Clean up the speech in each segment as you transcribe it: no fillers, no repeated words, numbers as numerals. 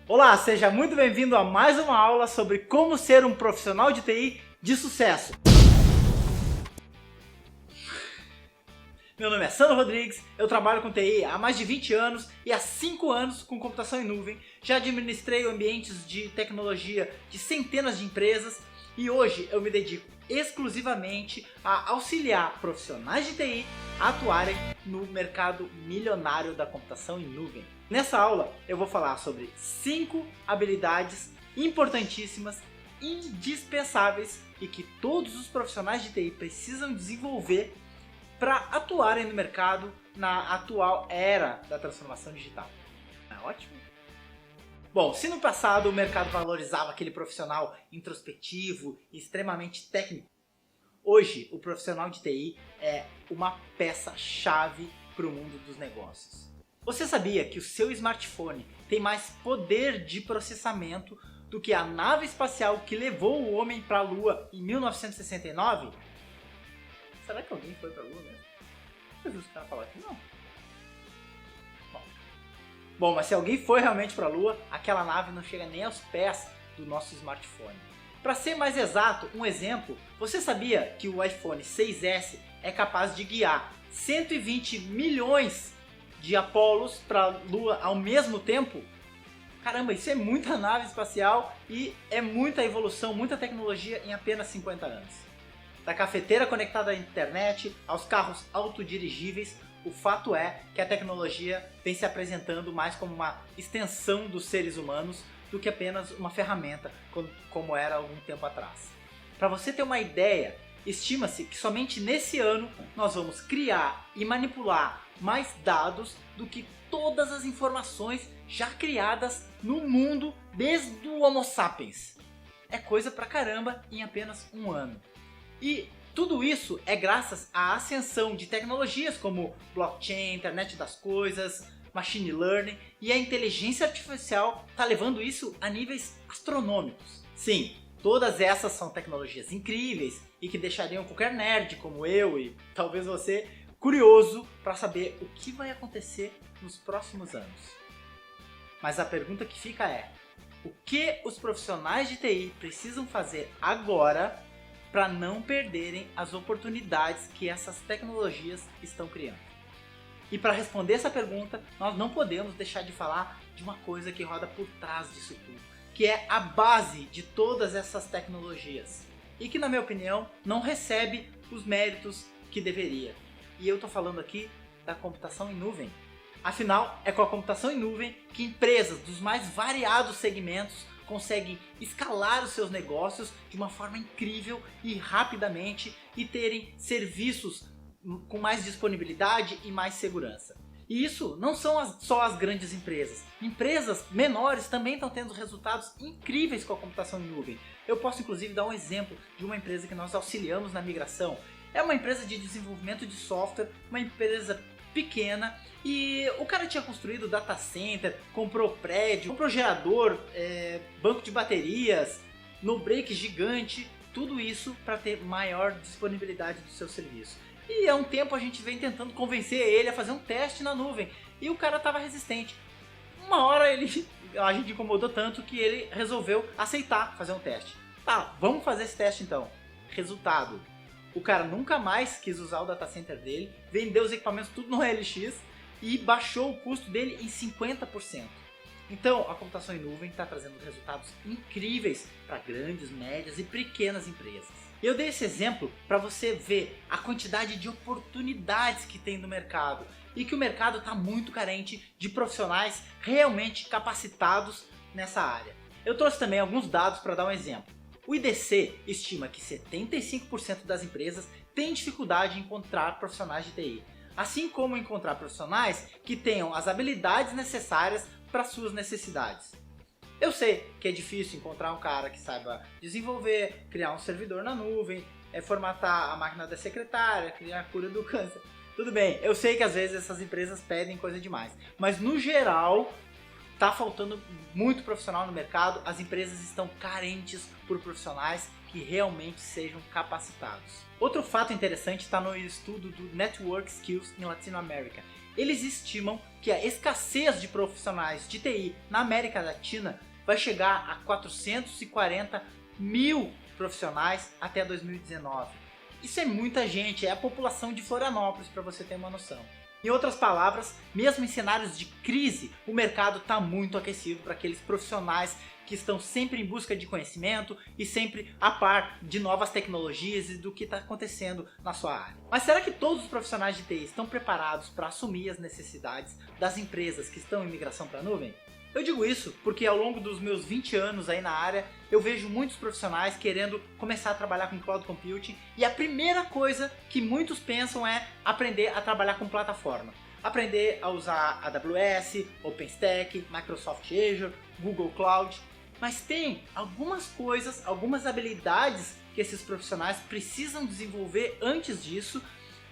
Olá, seja muito bem-vindo a mais uma aula sobre como ser um profissional de TI de sucesso. Meu nome é Sandro Rodrigues, eu trabalho com TI há mais de 20 anos e há 5 anos com computação em nuvem. Já administrei ambientes de tecnologia de centenas de empresas e hoje eu me dedico exclusivamente a auxiliar profissionais de TI a atuarem no mercado milionário da computação em nuvem. Nessa aula eu vou falar sobre 5 habilidades importantíssimas, indispensáveis e que todos os profissionais de TI precisam desenvolver para atuarem no mercado na atual era da transformação digital. É ótimo? Bom, se no passado o mercado valorizava aquele profissional introspectivo e extremamente técnico, hoje o profissional de TI é uma peça-chave para o mundo dos negócios. Você sabia que o seu smartphone tem mais poder de processamento do que a nave espacial que levou o homem para a Lua em 1969? Será que alguém foi para a Lua mesmo? Eu vi os caras falar que não. Bom, mas se alguém foi realmente para a Lua, aquela nave não chega nem aos pés do nosso smartphone. Para ser mais exato, um exemplo, você sabia que o iPhone 6S é capaz de guiar 120 milhões de Apolos para a Lua ao mesmo tempo? Caramba, isso é muita nave espacial e é muita evolução, muita tecnologia em apenas 50 anos. Da cafeteira conectada à internet, aos carros autodirigíveis, o fato é que a tecnologia vem se apresentando mais como uma extensão dos seres humanos do que apenas uma ferramenta, como era algum tempo atrás. Para você ter uma ideia, estima-se que somente nesse ano nós vamos criar e manipular mais dados do que todas as informações já criadas no mundo desde o Homo sapiens. É coisa pra caramba em apenas um ano. E tudo isso é graças à ascensão de tecnologias como blockchain, internet das coisas, machine learning, e a inteligência artificial está levando isso a níveis astronômicos. Sim, todas essas são tecnologias incríveis e que deixariam qualquer nerd como eu e talvez você curioso para saber o que vai acontecer nos próximos anos. Mas a pergunta que fica é: o que os profissionais de TI precisam fazer agora para não perderem as oportunidades que essas tecnologias estão criando? E para responder essa pergunta, nós não podemos deixar de falar de uma coisa que roda por trás disso tudo, que é a base de todas essas tecnologias e que, na minha opinião, não recebe os méritos que deveria. E eu estou falando aqui da computação em nuvem. Afinal, é com a computação em nuvem que empresas dos mais variados segmentos conseguem escalar os seus negócios de uma forma incrível e rapidamente e terem serviços com mais disponibilidade e mais segurança. E isso não são só as grandes empresas. Empresas menores também estão tendo resultados incríveis com a computação em nuvem. Eu posso inclusive dar um exemplo de uma empresa que nós auxiliamos na migração. É uma empresa de desenvolvimento de software, uma empresa pequena, e o cara tinha construído data center, comprou prédio, comprou gerador, banco de baterias, no break gigante, tudo isso para ter maior disponibilidade do seu serviço. E há um tempo a gente vem tentando convencer ele a fazer um teste na nuvem e o cara estava resistente. Uma hora a gente incomodou tanto que ele resolveu aceitar fazer um teste. Tá, vamos fazer esse teste então. Resultado: o cara nunca mais quis usar o data center dele, vendeu os equipamentos tudo no OLX e baixou o custo dele em 50%. Então, a computação em nuvem está trazendo resultados incríveis para grandes, médias e pequenas empresas. Eu dei esse exemplo para você ver a quantidade de oportunidades que tem no mercado e que o mercado está muito carente de profissionais realmente capacitados nessa área. Eu trouxe também alguns dados para dar um exemplo. O IDC estima que 75% das empresas têm dificuldade em encontrar profissionais de TI, assim como encontrar profissionais que tenham as habilidades necessárias para suas necessidades. Eu sei que é difícil encontrar um cara que saiba desenvolver, criar um servidor na nuvem, formatar a máquina da secretária, criar a cura do câncer. Tudo bem, eu sei que às vezes essas empresas pedem coisa demais, mas no geral tá faltando muito profissional no mercado, as empresas estão carentes por profissionais que realmente sejam capacitados. Outro fato interessante está no estudo do Network Skills em Latinoamérica. eles estimam que a escassez de profissionais de TI na América Latina vai chegar a 440 mil profissionais até 2019. Isso é muita gente, é a população de Florianópolis, para você ter uma noção. Em outras palavras, mesmo em cenários de crise, o mercado está muito aquecido para aqueles profissionais que estão sempre em busca de conhecimento e sempre a par de novas tecnologias e do que está acontecendo na sua área. Mas será que todos os profissionais de TI estão preparados para assumir as necessidades das empresas que estão em migração para a nuvem? Eu digo isso porque ao longo dos meus 20 anos aí na área, eu vejo muitos profissionais querendo começar a trabalhar com Cloud Computing e a primeira coisa que muitos pensam é aprender a trabalhar com plataforma. Aprender a usar AWS, OpenStack, Microsoft Azure, Google Cloud. Mas tem algumas coisas, algumas habilidades que esses profissionais precisam desenvolver antes disso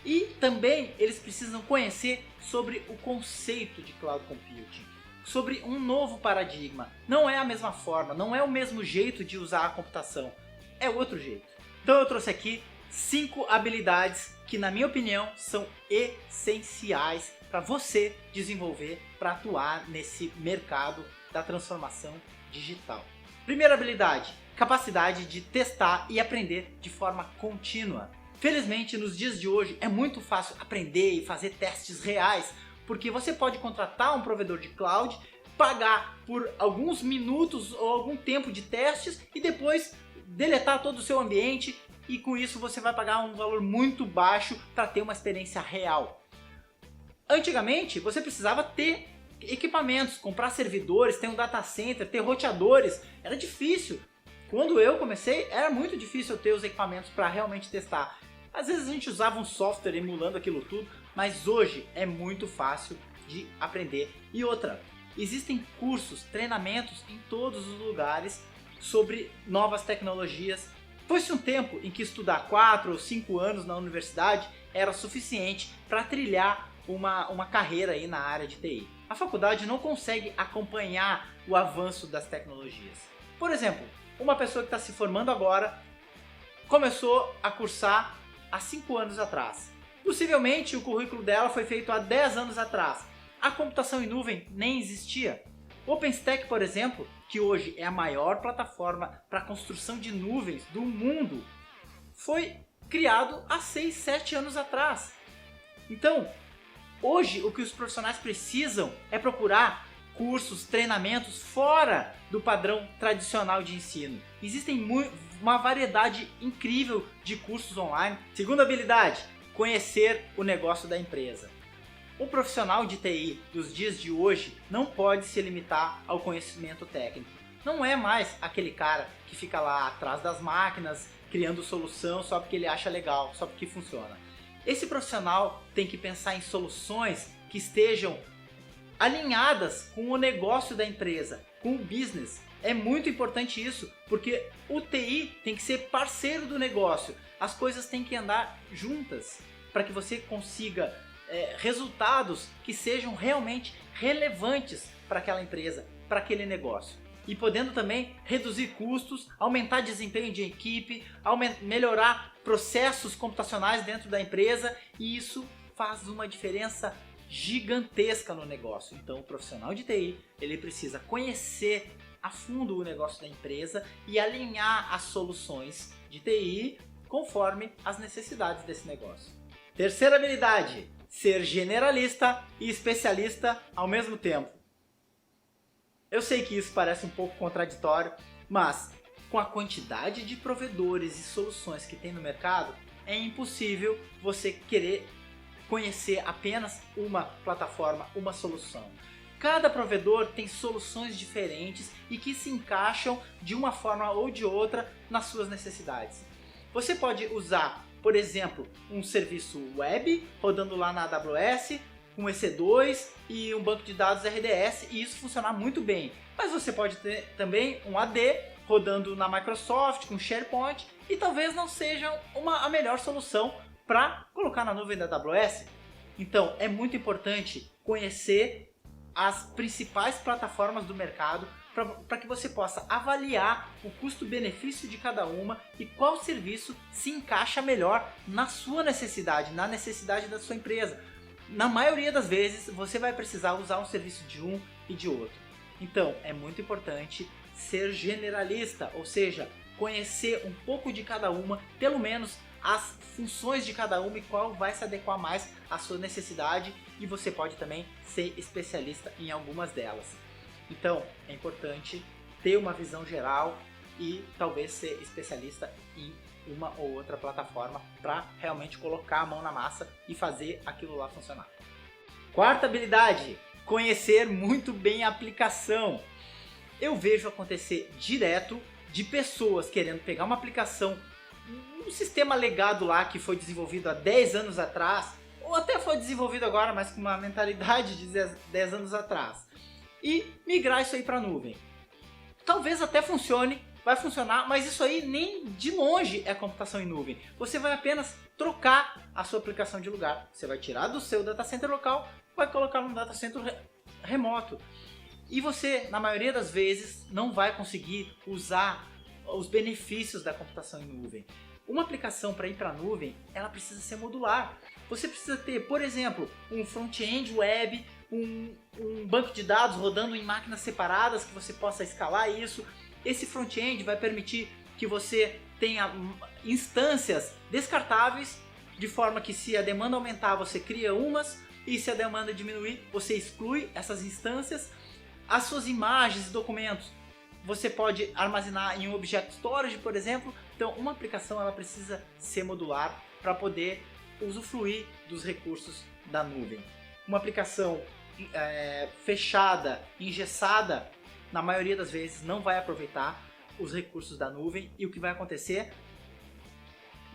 e também eles precisam conhecer sobre o conceito de Cloud Computing. Sobre um novo paradigma. Não é a mesma forma, não é o mesmo jeito de usar a computação, é outro jeito. Então eu trouxe aqui 5 habilidades que, na minha opinião, são essenciais para você desenvolver para atuar nesse mercado da transformação digital. Primeira habilidade, capacidade de testar e aprender de forma contínua. Felizmente, nos dias de hoje é muito fácil aprender e fazer testes reais, porque você pode contratar um provedor de cloud, pagar por alguns minutos ou algum tempo de testes e depois deletar todo o seu ambiente, e com isso você vai pagar um valor muito baixo para ter uma experiência real. Antigamente você precisava ter equipamentos, comprar servidores, ter um data center, ter roteadores, era difícil. Quando eu comecei era muito difícil ter os equipamentos para realmente testar. Às vezes a gente usava um software emulando aquilo tudo, mas hoje é muito fácil de aprender. E outra, existem cursos, treinamentos em todos os lugares sobre novas tecnologias. Foi-se um tempo em que estudar 4 ou 5 anos na universidade era suficiente para trilhar uma carreira aí na área de TI. A faculdade não consegue acompanhar o avanço das tecnologias. Por exemplo, uma pessoa que está se formando agora começou a cursar há 5 anos atrás. Possivelmente o currículo dela foi feito há 10 anos atrás. A computação em nuvem nem existia. O OpenStack, por exemplo, que hoje é a maior plataforma para construção de nuvens do mundo, foi criado há 6, 7 anos atrás. Então, hoje o que os profissionais precisam é procurar cursos, treinamentos fora do padrão tradicional de ensino. Existem uma variedade incrível de cursos online. Segunda habilidade, conhecer o negócio da empresa. O profissional de TI dos dias de hoje não pode se limitar ao conhecimento técnico. Não é mais aquele cara que fica lá atrás das máquinas criando solução só porque ele acha legal, só porque funciona. Esse profissional tem que pensar em soluções que estejam alinhadas com o negócio da empresa, com o business. É muito importante isso, porque o TI tem que ser parceiro do negócio. As coisas têm que andar juntas para que você consiga resultados que sejam realmente relevantes para aquela empresa, para aquele negócio. E podendo também reduzir custos, aumentar desempenho de equipe, melhorar processos computacionais dentro da empresa, e isso faz uma diferença gigantesca no negócio. Então o profissional de TI, ele precisa conhecer a fundo o negócio da empresa e alinhar as soluções de TI conforme as necessidades desse negócio. Terceira habilidade, ser generalista e especialista ao mesmo tempo. Eu sei que isso parece um pouco contraditório, mas com a quantidade de provedores e soluções que tem no mercado, é impossível você querer conhecer apenas uma plataforma, uma solução. Cada provedor tem soluções diferentes e que se encaixam de uma forma ou de outra nas suas necessidades. Você pode usar, por exemplo, um serviço web rodando lá na AWS, um EC2 e um banco de dados RDS, e isso funcionar muito bem. Mas você pode ter também um AD rodando na Microsoft com SharePoint e talvez não seja a melhor solução para colocar na nuvem da AWS. Então é muito importante conhecer as principais plataformas do mercado para que você possa avaliar o custo-benefício de cada uma e qual serviço se encaixa melhor na sua necessidade, na necessidade da sua empresa. na maioria das vezes você vai precisar usar um serviço de um e de outro. Então é muito importante ser generalista, ou seja, conhecer um pouco de cada uma, pelo menos as funções de cada uma e qual vai se adequar mais à sua necessidade, e você pode também ser especialista em algumas delas. Então é importante ter uma visão geral e talvez ser especialista em uma ou outra plataforma para realmente colocar a mão na massa e fazer aquilo lá funcionar. Quarta habilidade, conhecer muito bem a aplicação. Eu vejo acontecer direto de pessoas querendo pegar uma aplicação, um sistema legado lá que foi desenvolvido há 10 anos atrás, ou até foi desenvolvido agora, mas com uma mentalidade de 10 anos atrás, e migrar isso aí para a nuvem. Talvez até funcione, vai funcionar, mas isso aí nem de longe é computação em nuvem. Você vai apenas trocar a sua aplicação de lugar. Você vai tirar do seu data center local, vai colocar num data center remoto. E você, na maioria das vezes, não vai conseguir usar os benefícios da computação em nuvem. Uma aplicação para ir para a nuvem, ela precisa ser modular. Você precisa ter, por exemplo, um front-end web, um banco de dados rodando em máquinas separadas que você possa escalar isso. Esse front-end vai permitir que você tenha instâncias descartáveis, de forma que se a demanda aumentar, você cria umas, e se a demanda diminuir, você exclui essas instâncias. As suas imagens e documentos, você pode armazenar em um Object Storage, por exemplo. Então, uma aplicação ela precisa ser modular para poder usufruir dos recursos da nuvem. Uma aplicação fechada, engessada, na maioria das vezes não vai aproveitar os recursos da nuvem, e o que vai acontecer?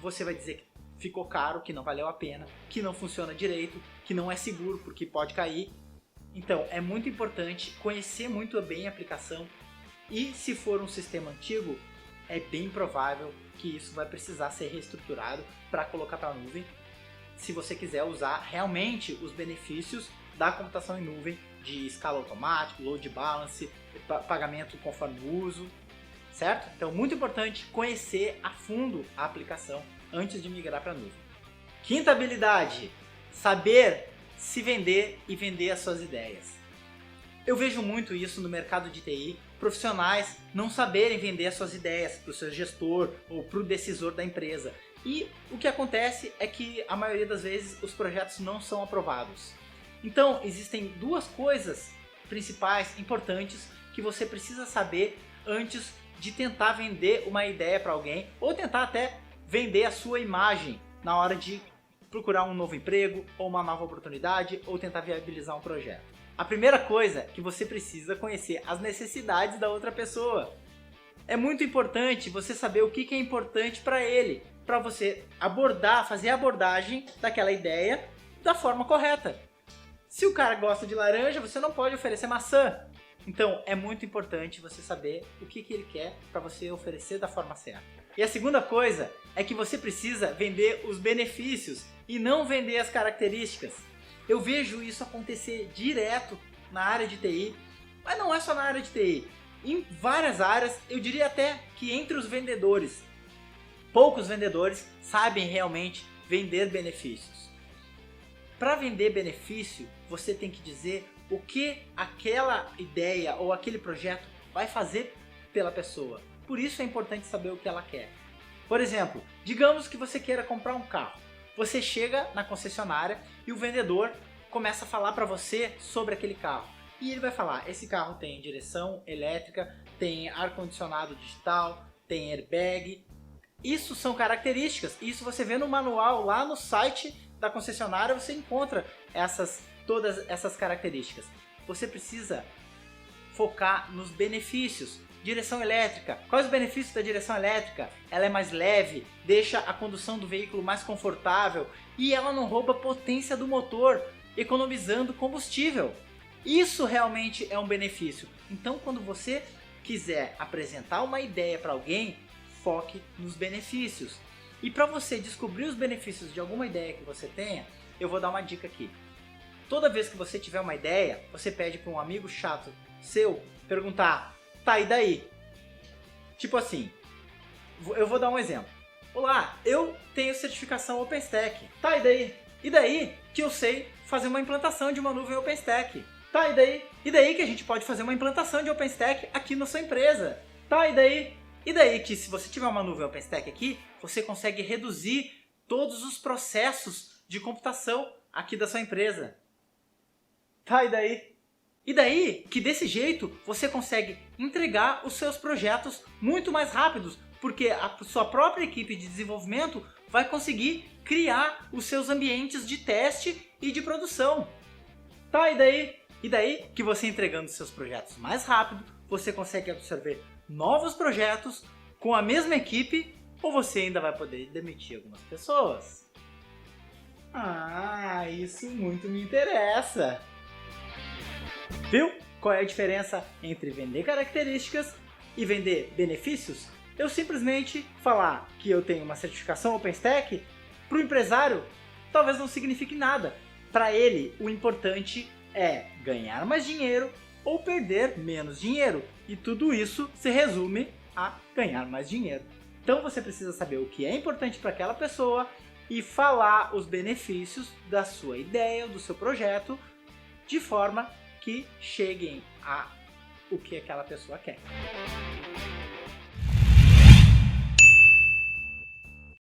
Você vai dizer que ficou caro, que não valeu a pena, que não funciona direito, que não é seguro porque pode cair. Então é muito importante conhecer muito bem a aplicação, e se for um sistema antigo, é bem provável que isso vai precisar ser reestruturado para colocar para a nuvem, se você quiser usar realmente os benefícios da computação em nuvem, de escala automática, load balance, pagamento conforme o uso, certo? Então, muito importante conhecer a fundo a aplicação antes de migrar para a nuvem. Quinta habilidade, saber se vender e vender as suas ideias. Eu vejo muito isso no mercado de TI, profissionais não saberem vender as suas ideias para o seu gestor ou para o decisor da empresa. E o que acontece é que a maioria das vezes os projetos não são aprovados. Então, existem duas coisas principais, importantes, que você precisa saber antes de tentar vender uma ideia para alguém, ou tentar até vender a sua imagem na hora de procurar um novo emprego, ou uma nova oportunidade, ou tentar viabilizar um projeto. A primeira coisa é que você precisa conhecer as necessidades da outra pessoa. É muito importante você saber o que é importante para ele, para você fazer a abordagem daquela ideia da forma correta. Se o cara gosta de laranja, você não pode oferecer maçã. Então é muito importante você saber o que ele quer para você oferecer da forma certa. E a segunda coisa é que você precisa vender os benefícios e não vender as características. Eu vejo isso acontecer direto na área de TI, mas não é só na área de TI. Em várias áreas, eu diria até que entre os vendedores, poucos vendedores sabem realmente vender benefícios. Para vender benefício, você tem que dizer o que aquela ideia ou aquele projeto vai fazer pela pessoa. Por isso é importante saber o que ela quer. Por exemplo, digamos que você queira comprar um carro. Você chega na concessionária e o vendedor começa a falar para você sobre aquele carro. E ele vai falar, esse carro tem direção elétrica, tem ar-condicionado digital, tem airbag. Isso são características, isso você vê no manual lá no site da concessionária, você encontra todas essas características. Você precisa focar nos benefícios. Direção elétrica. Quais os benefícios da direção elétrica? Ela é mais leve, deixa a condução do veículo mais confortável e ela não rouba potência do motor, economizando combustível. Isso realmente é um benefício. Então, quando você quiser apresentar uma ideia para alguém, foque nos benefícios. E para você descobrir os benefícios de alguma ideia que você tenha, eu vou dar uma dica aqui. Toda vez que você tiver uma ideia, você pede para um amigo chato seu perguntar, tá, e daí? Tipo assim, eu vou dar um exemplo. Olá, eu tenho certificação OpenStack. Tá, e daí? E daí que eu sei fazer uma implantação de uma nuvem OpenStack. Tá, e daí que a gente pode fazer uma implantação de OpenStack aqui na sua empresa. Tá, e daí que se você tiver uma nuvem OpenStack aqui, você consegue reduzir todos os processos de computação aqui da sua empresa. Tá, e daí? E daí que desse jeito você consegue entregar os seus projetos muito mais rápidos, porque a sua própria equipe de desenvolvimento vai conseguir criar os seus ambientes de teste e de produção. Tá, e daí? E daí que você entregando seus projetos mais rápido, você consegue absorver novos projetos com a mesma equipe, ou você ainda vai poder demitir algumas pessoas. Ah, isso muito me interessa! Viu qual é a diferença entre vender características e vender benefícios? Eu simplesmente falar que eu tenho uma certificação OpenStack, para o empresário talvez não signifique nada. Para ele, o importante é ganhar mais dinheiro ou perder menos dinheiro. E tudo isso se resume a ganhar mais dinheiro. Então você precisa saber o que é importante para aquela pessoa e falar os benefícios da sua ideia, do seu projeto, de forma que cheguem a o que aquela pessoa quer.